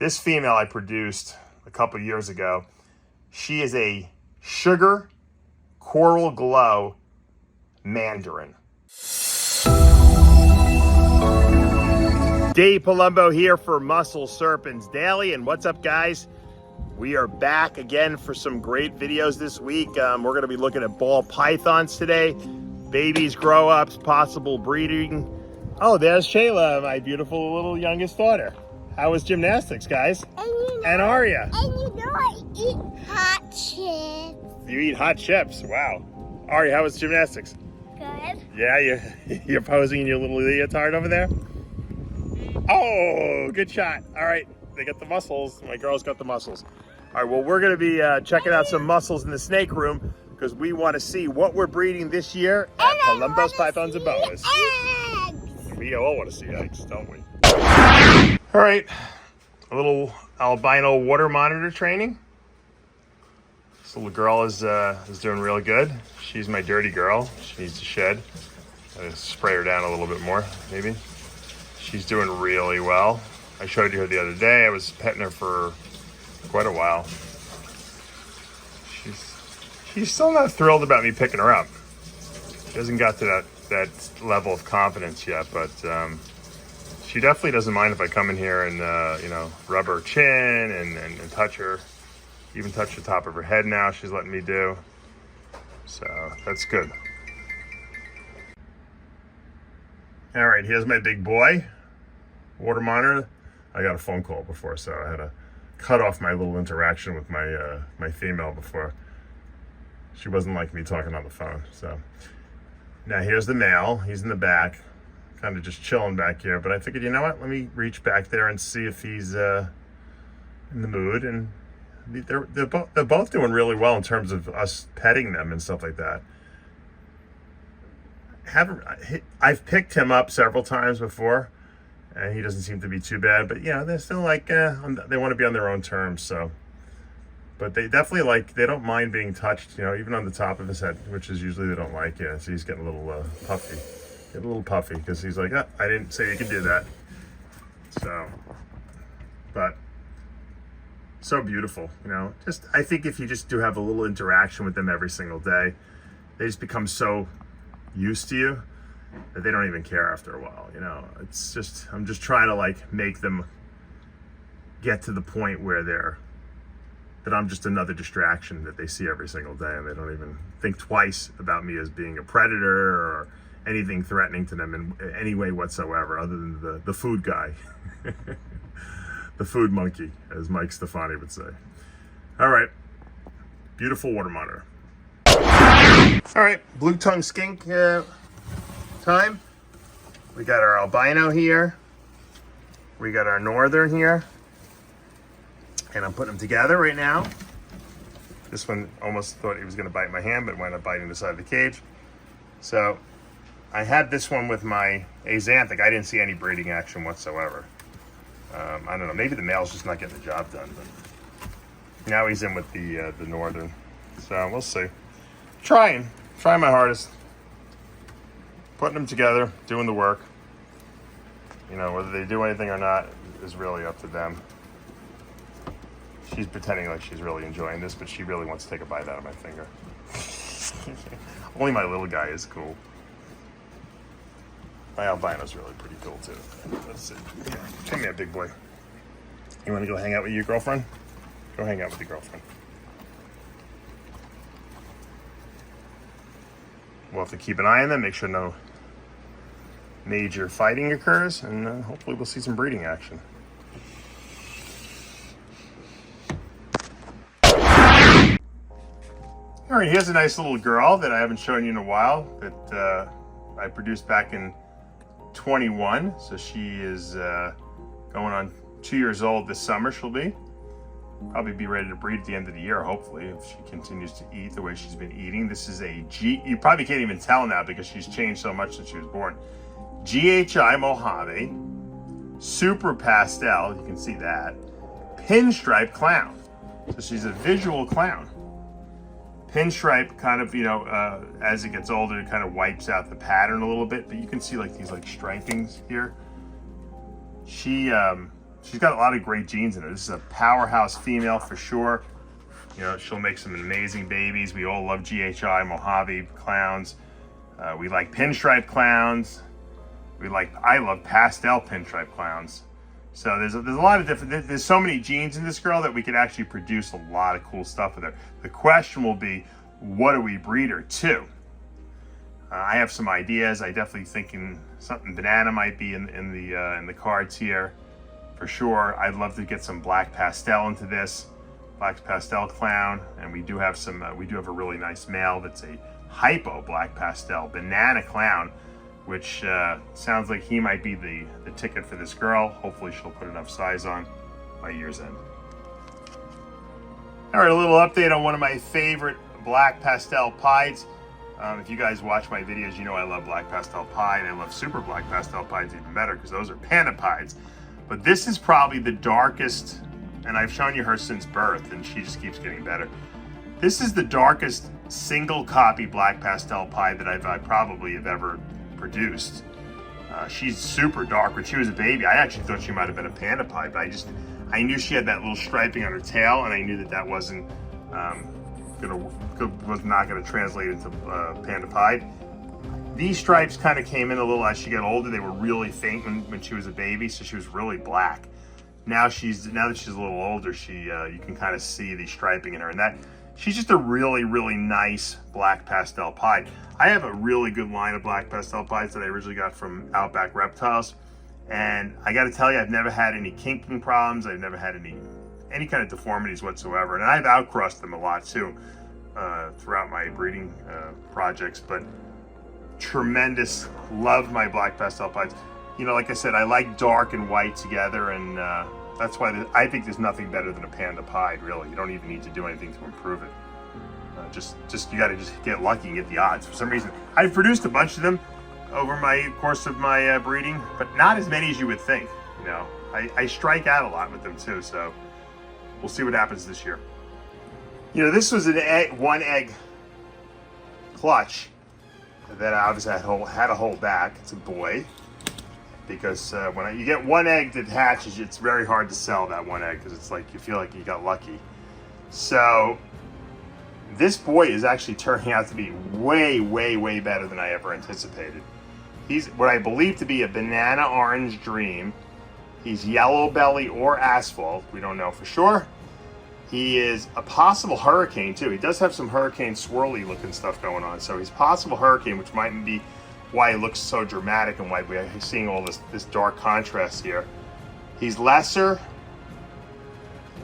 This female I produced a couple years ago. She is a sugar coral glow Mandarin. Dave Palumbo here for Muscle Serpents Daily. And what's up, guys? We are back again for some great videos this week. We're going to be looking at ball pythons today. Babies, grow-ups, possible breeding. Oh, there's Shayla, my beautiful little youngest daughter. How was gymnastics, guys? And Aria. And you know I eat hot chips. You eat hot chips. Wow. Aria, how was gymnastics? Good. Yeah, you're posing in your little leotard over there? Oh, good shot. All right, they got the muscles. My girls got the muscles. All right, well, we're going to be checking out some muscles in the snake room because we want to see what we're breeding this year at Palumbo's Pythons and Boas. We all want to see eggs, don't we? All right, a little albino water monitor training. This little girl is doing real good. She's my dirty girl. She needs to shed. I'll spray her down a little bit more, maybe. She's doing really well. I showed you her the other day. I was petting her for quite a while. She's still not thrilled about me picking her up. She hasn't got to that level of confidence yet, but she definitely doesn't mind if I come in here and rub her chin and touch her. Even touch the top of her head now. She's letting me do. So that's good. All right, here's my big boy. Water monitor. I got a phone call before, so I had to cut off my little interaction with my female before. She wasn't like me talking on the phone. So now here's the male. He's in the back, kind of just chilling back here. But I figured, you know what? Let me reach back there and see if he's in the mood. And they're both doing really well in terms of us petting them and stuff like that. I've picked him up several times before. And he doesn't seem to be too bad, but they're still like, they want to be on their own terms, so. But they definitely they don't mind being touched, even on the top of his head, which is usually they don't like. Yeah, so he's getting a little puffy. Get a little puffy, because he's like, I didn't say you could do that. So, but, so beautiful, Just, I think if you just do have a little interaction with them every single day, they just become so used to you that they don't even care after a while, It's just, I'm just trying to make them get to the point where that I'm just another distraction that they see every single day, and they don't even think twice about me as being a predator or anything threatening to them in any way whatsoever, other than the food guy. The food monkey, as Mike Stefani would say. All right, beautiful water monitor. All right, blue tongue skink time. We got our albino here. We got our northern here. And I'm putting them together right now. This one almost thought he was going to bite my hand, but wound up biting the side of the cage. So I had this one with my axanthic. I didn't see any breeding action whatsoever. I don't know. Maybe the male's just not getting the job done. But now he's in with the northern. So we'll see. Trying my hardest. Putting them together, doing the work. Whether they do anything or not is really up to them. She's pretending like she's really enjoying this, but she really wants to take a bite out of my finger. Only my little guy is cool. My albino's really pretty cool too. Let's see. Here, come here, big boy. You want to go hang out with your girlfriend? Go hang out with your girlfriend. We'll have to keep an eye on them, make sure no major fighting occurs, and hopefully we'll see some breeding action. All right, here's a nice little girl that I haven't shown you in a while that I produced back in 21. So she is going on 2 years old this summer. She'll probably be ready to breed at the end of the year, hopefully, if she continues to eat the way she's been eating. This is a you probably can't even tell now because she's changed so much since she was born. GHI Mojave, super pastel, you can see that, pinstripe clown. So she's a visual clown. Pinstripe kind of, as it gets older, it kind of wipes out the pattern a little bit, but you can see these stripings here. She she's got a lot of great genes in her. This is a powerhouse female for sure. You know, she'll make some amazing babies. We all love GHI Mojave clowns. We like pinstripe clowns. I love pastel pinstripe clowns. So there's a lot of different, there's so many genes in this girl that we could actually produce a lot of cool stuff with her. The question will be, what do we breed her to? I have some ideas. I definitely thinking something banana might be in the cards here for sure. I'd love to get some black pastel into this, black pastel clown, and we do have some. We do have a really nice male that's a hypo black pastel banana clown, which sounds like he might be the ticket for this girl. Hopefully she'll put enough size on by year's end. All right, a little update on one of my favorite black pastel pieds. If you guys watch my videos, you know I love black pastel pied. I love super black pastel pieds even better because those are panda pieds. But this is probably the darkest, and I've shown you her since birth, and she just keeps getting better. This is the darkest single copy black pastel pied that I probably have ever produced. She's super dark. When she was a baby, I actually thought she might have been a panda pied, but I knew she had that little striping on her tail, and I knew that wasn't was not going to translate into panda pied. These stripes kind of came in a little as she got older. They were really faint when she was a baby, so she was really black. Now that she's a little older, you can kind of see the striping in her, and she's just a really, really nice black pastel pied. I have a really good line of black pastel pieds that I originally got from Outback Reptiles, and I got to tell you, I've never had any kinking problems. I've never had any kind of deformities whatsoever, and I've outcrossed them a lot too throughout my breeding projects. But tremendous, love my black pastel pieds. You know, like I said, I like dark and white together, and that's why I think there's nothing better than a panda pied. Really, you don't even need to do anything to improve it. You got to just get lucky and get the odds. For some reason, I've produced a bunch of them over my course of my breeding, but not as many as you would think. You know, I strike out a lot with them too, so we'll see what happens this year. You know, this was one egg clutch that I obviously had to hold back. It's a boy, because when you get one egg that hatches, it's very hard to sell that one egg because it's like you feel like you got lucky. So this boy is actually turning out to be way, way, way better than I ever anticipated. He's what I believe to be a banana orange dream. He's yellow belly or asphalt. We don't know for sure. He is a possible hurricane too. He does have some hurricane swirly looking stuff going on. So he's possible hurricane, which might be why he looks so dramatic and why we're seeing all this dark contrast here. He's lesser.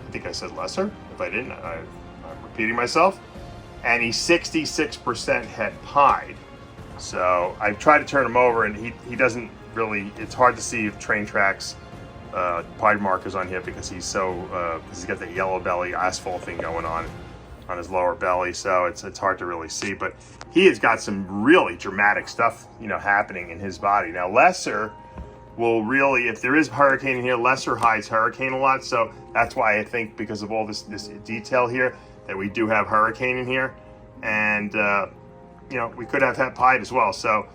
I think I said lesser. If I didn't, I'm repeating myself. And he's 66% het pied. So I've tried to turn him over, and he doesn't really. It's hard to see train tracks, pied markers on here because he's got that yellow belly asphalt thing going on his lower belly. So it's hard to really see. But he has got some really dramatic stuff, you know, happening in his body. Now lesser will really, if there is hurricane in here, lesser hides hurricane a lot. So that's why I think, because of all this detail here, that we do have hurricane in here, and you know, we could have het pied as well. So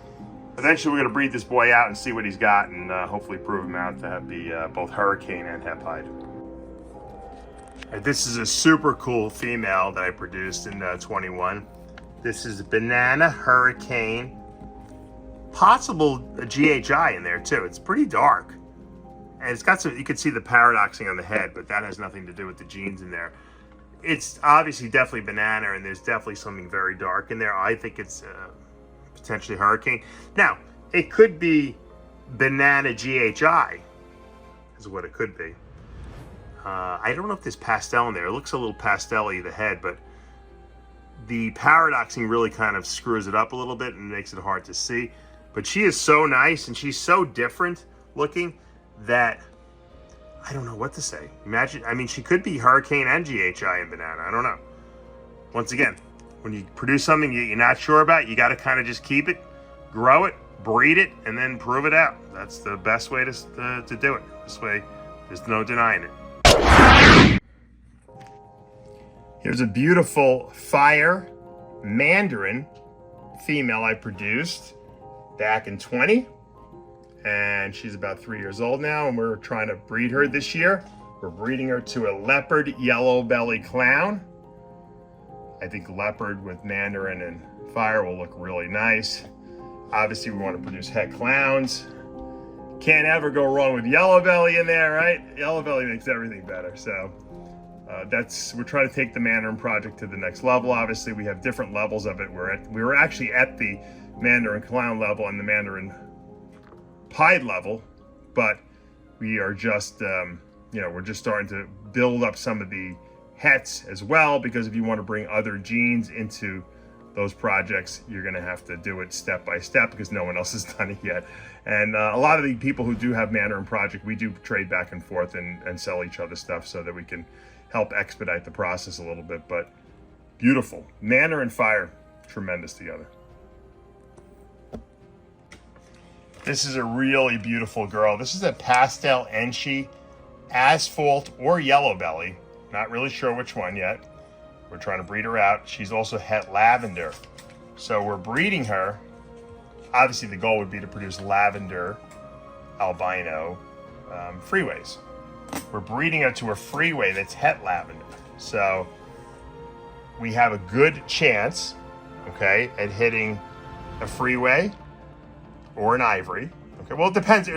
eventually we're going to breed this boy out and see what he's got, and hopefully prove him out to be both hurricane and het pied. This is a super cool female that I produced in 21. This is banana hurricane, possible GHI in there too. It's pretty dark, and it's got some, you can see the paradoxing on the head, but that has nothing to do with the genes in there. It's obviously definitely banana, and there's definitely something very dark in there. I think it's potentially hurricane. Now, it could be banana GHI is what it could be. I don't know if there's pastel in there. It looks a little pastel-y, the head, but the paradoxing really kind of screws it up a little bit and makes it hard to see. But she is so nice, and she's so different looking that I don't know what to say. Imagine, I mean, she could be hurricane and GHI and banana. I don't know. Once again, when you produce something you're not sure about, you got to kind of just keep it, grow it, breed it, and then prove it out. That's the best way to do it. This way, there's no denying it. Here's a beautiful fire Mandarin female I produced back in 20. and she's about 3 years old now, and we're trying to breed her this year. We're breeding her to a leopard yellow belly clown. I think leopard with Mandarin and fire will look really nice. Obviously, we want to produce het clowns. Can't ever go wrong with yellow belly in there, right? Yellow belly makes everything better. So we're trying to take the Mandarin project to the next level. Obviously, we have different levels of it. We were actually at the Mandarin clown level and the Mandarin pied level, but we are just, we're just starting to build up some of the hets as well, because if you want to bring other genes into those projects, you're going to have to do it step by step, because no one else has done it yet. And a lot of the people who do have Mandarin project, we do trade back and forth and sell each other stuff so that we can help expedite the process a little bit. But beautiful. Mandarin fire, tremendous together. This is a really beautiful girl. This is a pastel Enchi, asphalt, or yellow belly. Not really sure which one yet. We're trying to breed her out. She's also het lavender. So we're breeding her. Obviously, the goal would be to produce lavender, albino, freeways. We're breeding her to a freeway that's het lavender. So we have a good chance, okay, at hitting a freeway or an ivory. Okay, well, it depends.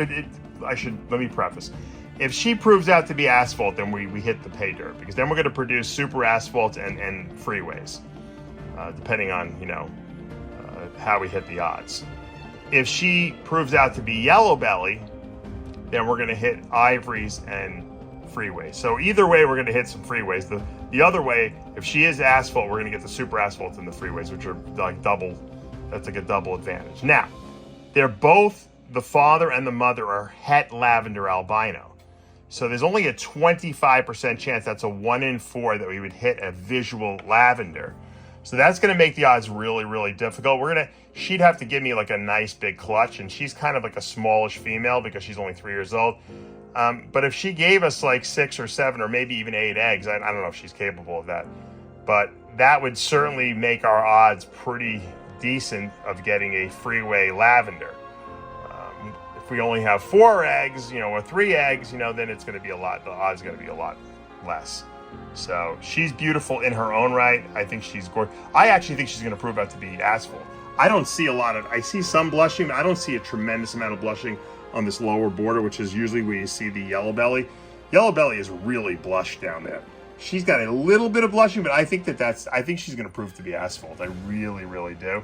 Let me preface. If she proves out to be asphalt, then we hit the pay dirt, because then we're going to produce super asphalt and freeways, depending on, how we hit the odds. If she proves out to be yellow belly, then we're going to hit ivories and freeways. So either way, we're going to hit some freeways. The other way, if she is asphalt, we're going to get the super asphalt and the freeways, which are like double. That's like a double advantage. Now, they're both, the father and the mother are het lavender albino. So there's only a 25% chance, that's a 1 in 4, that we would hit a visual lavender. So that's going to make the odds really, really difficult. She'd have to give me like a nice big clutch, and she's kind of like a smallish female because she's only 3 years old. But if she gave us like 6 or 7 or maybe even 8 eggs, I don't know if she's capable of that. But that would certainly make our odds pretty decent of getting a freeway lavender. If we only have 4 eggs, or 3 eggs, then it's going to be the odds are going to be a lot less. So she's beautiful in her own right. I think she's gorgeous. I actually think she's going to prove out to be asphalt. I don't see I see some blushing, but I don't see a tremendous amount of blushing on this lower border, which is usually where you see the yellow belly. Yellow belly is really blushed down there. She's got a little bit of blushing, but I think she's going to prove to be asphalt. I really, really do.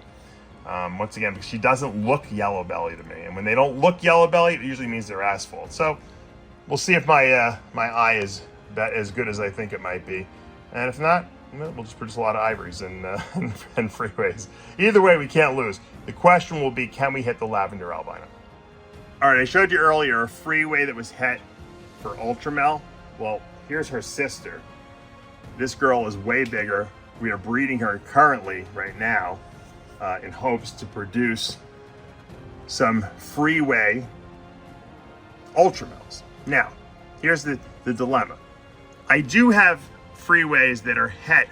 Once again, because she doesn't look yellow belly to me, and when they don't look yellow belly, it usually means they're asphalt. So we'll see if my eye is as good as I think it might be, and if not, we'll just produce a lot of ivories and freeways. Either way, we can't lose. The question will be, can we hit the lavender albino? All right, I showed you earlier a freeway that was het for Ultramel. Well, here's her sister. This girl is way bigger. We are breeding her currently right now in hopes to produce some freeway Ultramels. Now, here's the dilemma. I do have freeways that are het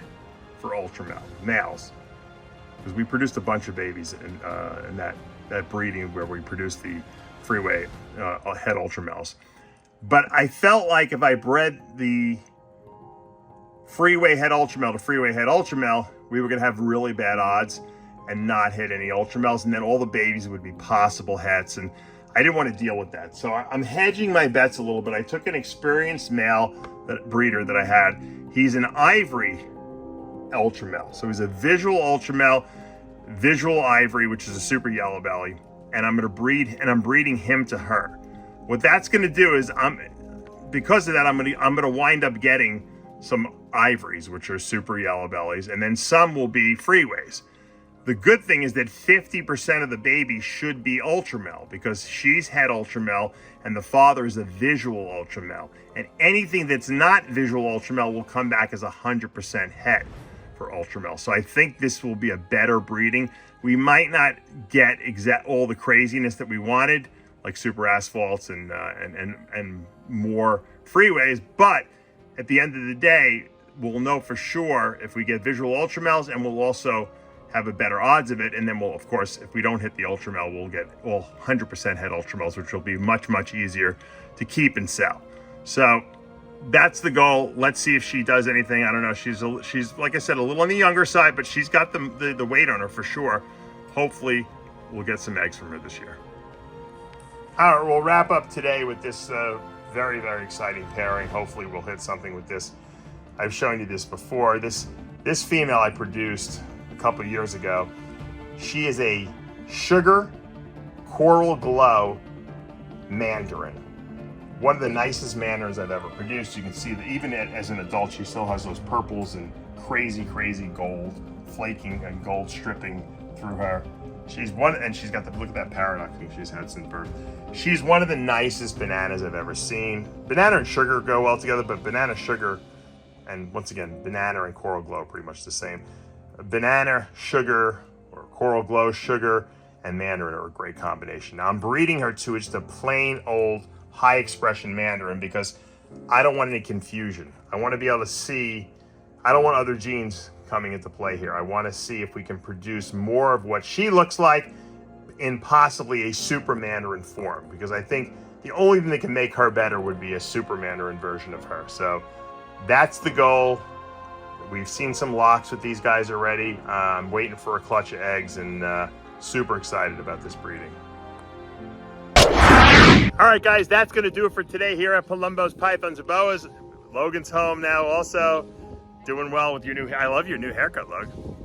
for Ultramel, males, because we produced a bunch of babies in that breeding where we produced the freeway het Ultramels. But I felt like if I bred the freeway het Ultramel to freeway het Ultramel, we were going to have really bad odds and not hit any Ultramels, and then all the babies would be possible hets, and I didn't want to deal with that. So I'm hedging my bets a little bit. I took an experienced male breeder that I had. He's an ivory Ultramel. So he's a visual Ultramel, visual ivory, which is a super yellow belly, and I'm breeding him to her. What that's going to do is because of that, I'm going to wind up getting some ivories, which are super yellow bellies, and then some will be freeways. The good thing is that 50% of the babies should be Ultramel, because she's het Ultramel and the father is a visual Ultramel. And anything that's not visual Ultramel will come back as 100% het for Ultramel. So I think this will be a better breeding. We might not get all the craziness that we wanted, like super asphalts and more freeways, but at the end of the day, we'll know for sure if we get visual Ultramels, and we'll also have a better odds of it. And then we'll, of course, if we don't hit the Ultramel, we'll get all 100% head Ultramels, which will be much, much easier to keep and sell. So that's the goal. Let's see if she does anything. I don't know. She's like I said, a little on the younger side, but she's got the weight on her for sure. Hopefully we'll get some eggs from her this year. All right, we'll wrap up today with this very, very exciting pairing. Hopefully we'll hit something with this. I've shown you this before. This female I produced a couple years ago. She is a sugar coral glow Mandarin. One of the nicest Mandarins I've ever produced. You can see that even as an adult, she still has those purples and crazy, crazy gold flaking and gold stripping through her. She's one, and she's got the, look at that paradox she's had since birth. She's one of the nicest bananas I've ever seen. Banana and sugar go well together, but banana, sugar, and once again, banana and coral glow are pretty much the same. Banana, sugar, or coral glow, sugar, and Mandarin are a great combination. Now I'm breeding her to just a plain old high expression Mandarin because I don't want any confusion. I want to be able to see, I don't want other genes coming into play here. I want to see if we can produce more of what she looks like in possibly a super Mandarin form, because I think the only thing that can make her better would be a super Mandarin version of her. So that's the goal. We've seen some locks with these guys already. I'm waiting for a clutch of eggs and super excited about this breeding. All right, guys, that's going to do it for today here at Palumbo's Pythons and Boas. Logan's home now also. Doing well with your new, I love your new haircut, Logan.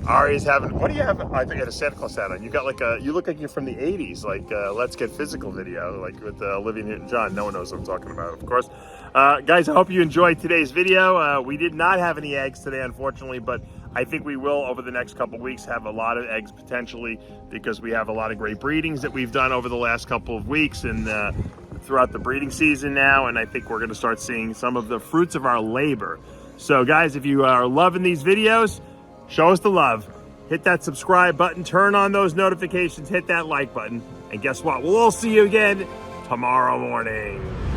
Ari's having, what do you have? I think you had a Santa Claus hat on. You got like a, you look like you're from the 80s, like Let's Get Physical video, like with Olivia Newton-John. No one knows what I'm talking about, of course. Guys, I hope you enjoyed today's video. We did not have any eggs today, unfortunately, but I think we will over the next couple of weeks have a lot of eggs potentially, because we have a lot of great breedings that we've done over the last couple of weeks and throughout the breeding season now, and I think we're going to start seeing some of the fruits of our labor. So guys, if you are loving these videos, show us the love. Hit that subscribe button, turn on those notifications, hit that like button, and guess what? We'll all see you again tomorrow morning.